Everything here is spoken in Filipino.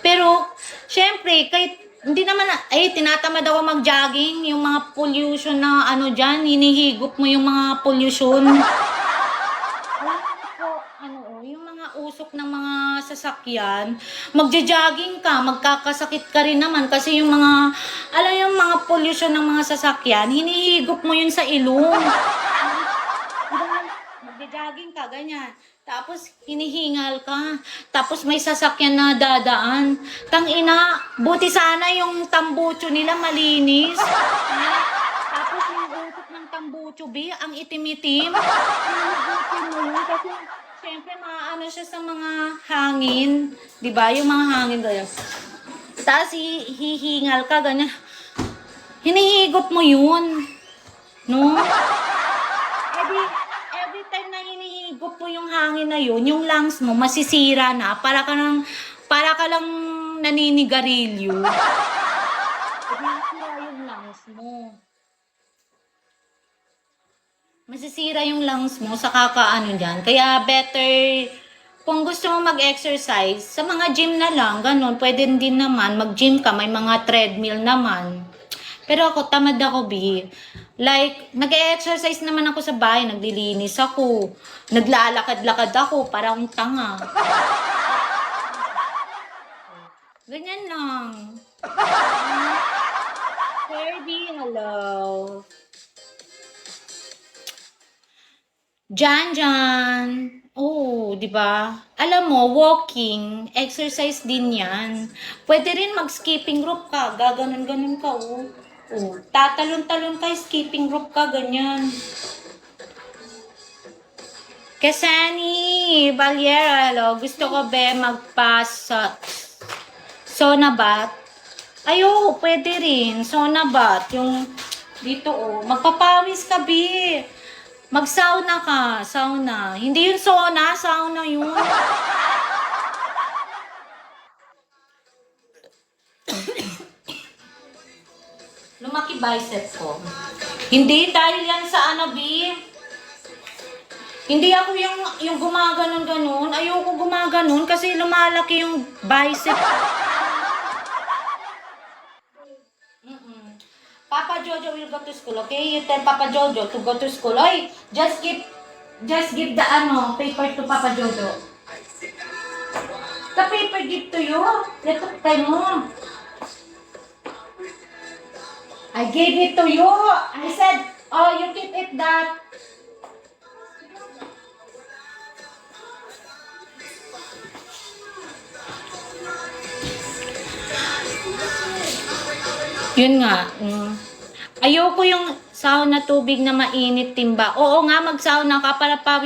Pero, syempre, kahit hindi naman, tinatamad ako mag-jogging, yung mga pollution na ano dyan, hinihigop mo yung mga pollution. Alam mo po, yung mga usok ng mga sasakyan, magja-jogging ka, magkakasakit ka rin naman kasi yung mga, yung mga pollution ng mga sasakyan, hinihigop mo yun sa ilong. Diba, magja-jogging ka, ganyan. Tapos, hinihingal ka. Tapos, may sasakyan na dadaan. Tangina, buti sana yung tambucho nila malinis. Tapos, yung utot ng tambucho, ang itim-itim. Hinugutin mo yun kasi, syempre, maaano siya sa mga hangin. Diba? Yung mga hangin ganyan. Tapos, hihingal ka, ganyan. Hinihigop mo yun. No? Every time na hinihigop mo yung hangin na yun, yung lungs mo masisira na, para ka lang naninigarilyo. Masisira yung lungs mo. Masisira yung lungs mo sa kakaano dyan. Kaya better, kung gusto mo mag-exercise, sa mga gym na lang, ganun, pwede din naman, mag-gym ka, may mga treadmill naman. Pero ako, tamad ako, B. Like, nag-exercise naman ako sa bahay, naglilinis ako, naglalakad-lakad ako, para akong tanga. Ganyan lang. Kirby, hello. Jan. Oh, di ba? Alam mo, walking, exercise din yan. Pwede rin mag-skipping rope ka, gaganon-ganon ka, oh. Oh, tatalon-talon ka, skipping rope ka, ganyan. Kesani, Valiera, hello. Gusto ko magpas sa sauna bath. Ayo, pwede rin. Sauna bath. Yung dito, oh. Magpapawis ka, bi. Mag-sauna ka. Sauna. Hindi yun sauna yun. Lumaki bicep ko. Hindi dahil yan sa B. Hindi ako yung gumaganon-ganon. Ayoko gumaganon kasi lumalaki yung bicep. Papa Jojo will go to school, okay? You tell Papa Jojo to go to school. Oy, just give the paper to Papa Jojo. The paper give to you. Leto kay mo. I gave it to you. I said, oh, you keep it that. Yun nga. Ayoko yung sauna tubig na mainit, timba. Oo nga, mag-sauna ka para pawis